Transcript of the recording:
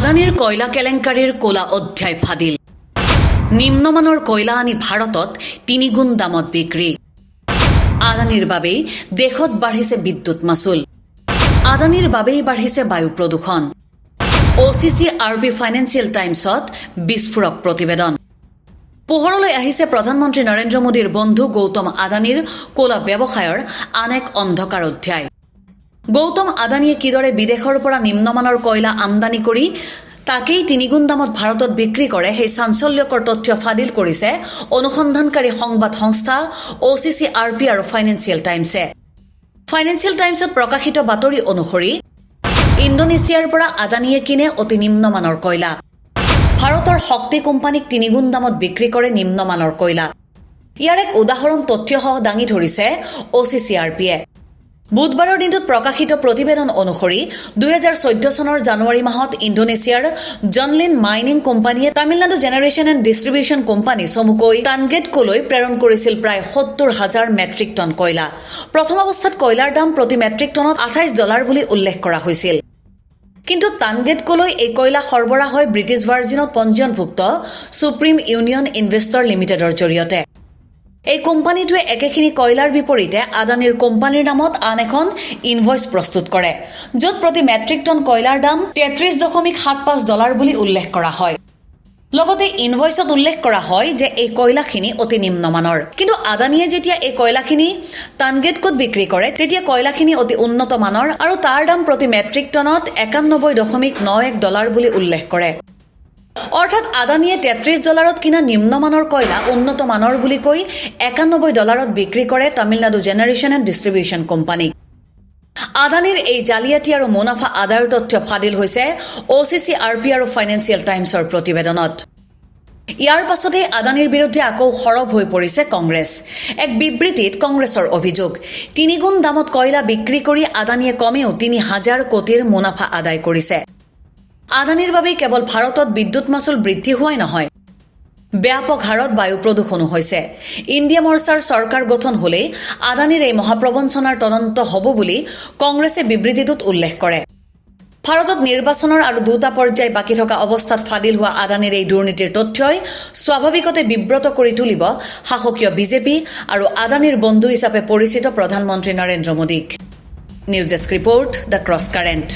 আদানিৰ কয়লা কেলেংকাৰীৰ কোলা অধ্যায় ফাদিল। নিম্নমানৰ কয়লা আনি ভাৰতত ৩ গুণ দামত বিক্ৰী। আদানিৰ বাবেই দেশত বাঢ়িছে বিদ্যুৎ মাচুল। আদানিৰ বাবেই বাঢ়িছে বায়ু প্ৰদূষণ। OCC RB ফাইনেন্সিয়েল টাইমছত বিস্ফোৰক প্ৰতিবেদন। পোহৰলৈ আহিছে প্ৰধানমন্ত্ৰী নৰেন্দ্ৰ মোদীৰ বন্ধু গৌতম আদানিৰ কোলা ব্যৱসায়ৰ আন এক অন্ধকাৰ অধ্যায়। গৌতম আদানিয়ে কিদৰে বিদেশৰ পৰা নিম্নমানৰ কয়লা আমদানি কৰি তাকেই ৩ গুণ দামত ভাৰতত বিক্ৰী কৰে সেই চাঞ্চল্যকৰ তথ্য ফাদিল কৰিছে অনুসন্ধানকাৰী সংবাদ সংস্থা OCC RB আৰু ফাইনেন্সিয়েল টাইমছে। ফাইনেন্সিয়েল টাইমছত প্ৰকাশিত বাতৰি অনুসৰি ইণ্ডোনেছিয়াৰ পৰা আদানিয়ে কিনে অতি নিম্নমানৰ কয়লা। ভাৰতৰ শক্তি কোম্পানীক ৩ গুণ দামত বিক্ৰী কৰে নিম্নমানৰ কয়লা। ইয়াৰ এক উদাহৰণ তথ্যসহ দাঙি ধৰিছে OCC RBয়ে। বুধবাৰৰ দিনটোত প্ৰকাশিত প্ৰতিবেদন অনুসৰি ২০১৪ চনৰ জানুৱাৰী মাহত ইণ্ডোনেছিয়াৰ জনলিন মাইনিং কোম্পানীয়ে Tamil Nadu generation and distribution company চমুকৈ টানগেটকোলৈ প্ৰেৰণ কৰিছিল প্ৰায় ৭০,০০০ মেট্ৰিক টন কয়লা। প্ৰথম অৱস্থাত কয়লাৰ দাম প্ৰতি মেট্ৰিক টনত $২৮ বুলি উল্লেখ কৰা হৈছিল। কিন্তু টানগেটকোলৈ এই কয়লা সৰবৰাহ হয় ব্ৰিটিছ ভাৰ্জিনত পঞ্জীয়নভুক্ত সুপ্ৰিম ইউনিয়ন ইনভেষ্টৰ লিমিটেডৰ জৰিয়তে। এই কোম্পানীটোৱে একেখিনি কয়লাৰ বিপৰীতে আদানিৰ কোম্পানীৰ নামত আন এখন ইনভইচ প্ৰস্তুত কৰে, য'ত প্ৰতি মেট্ৰিক টন কয়লাৰ দাম $৩৩.৭৫ বুলি উল্লেখ কৰা হয়। লগতে ইনভইচত উল্লেখ কৰা হয় যে এই কয়লাখিনি অতি নিম্নমানৰ। কিন্তু আদানিয়ে যেতিয়া এই কয়লাখিনি টানগেটকোত বিক্ৰী কৰে তেতিয়া কয়লাখিনি অতি উন্নত মানৰ আৰু তাৰ দাম প্ৰতি মেট্ৰিক টনত $৯১.৯১ বুলি উল্লেখ কৰে। অৰ্থাৎ আদানিয়ে $৩৩ কিনা নিম্নমানৰ কয়লা উন্নত মানৰ বুলি কৈ $৯১ বিক্ৰী কৰে তামিলনাডু জেনেৰেশ্যন এণ্ড ডিষ্ট্ৰিবিউশ্যন কোম্পানীক। আদানিৰ এই জালিয়াতি আৰু মুনাফা আদায়ৰ তথ্য ফাদিল হৈছে OCC RB আৰু ফাইনেন্সিয়েল টাইমছৰ প্ৰতিবেদনত। ইয়াৰ পাছতেই আদানিৰ বিৰুদ্ধে আকৌ সৰব হৈ পৰিছে কংগ্ৰেছ। এক বিবৃতিত কংগ্ৰেছৰ অভিযোগ, ৩ গুণ দামত কয়লা বিক্ৰী কৰি আদানিয়ে কমেও ৩,০০০ কোটিৰ মুনাফা আদায় কৰিছে। আদানিৰ বাবেই কেৱল ভাৰতত বিদ্যুৎ মাচুল বৃদ্ধি হোৱাই নহয়, ব্যাপক হাৰত বায়ু প্ৰদূষণো হৈছে। ইণ্ডিয়া মৰ্চাৰ চৰকাৰ গঠন হলেই আদানিৰ এই মহাপ্ৰবঞ্চনাৰ তদন্ত হ'ব বুলি কংগ্ৰেছে বিবৃতিটোত উল্লেখ কৰে। ভাৰতত নিৰ্বাচনৰ আৰু ২টা পৰ্যায় বাকী থকা অৱস্থাত ফাদিল হোৱা আদানিৰ এই দুৰ্নীতিৰ তথ্যই স্বাভাৱিকতে বিব্ৰত কৰি তুলিব শাসকীয় বিজেপি আৰু আদানিৰ বন্ধু হিচাপে পৰিচিত প্ৰধানমন্ত্ৰী নৰেন্দ্ৰ মোদীক। News desk report, the cross current.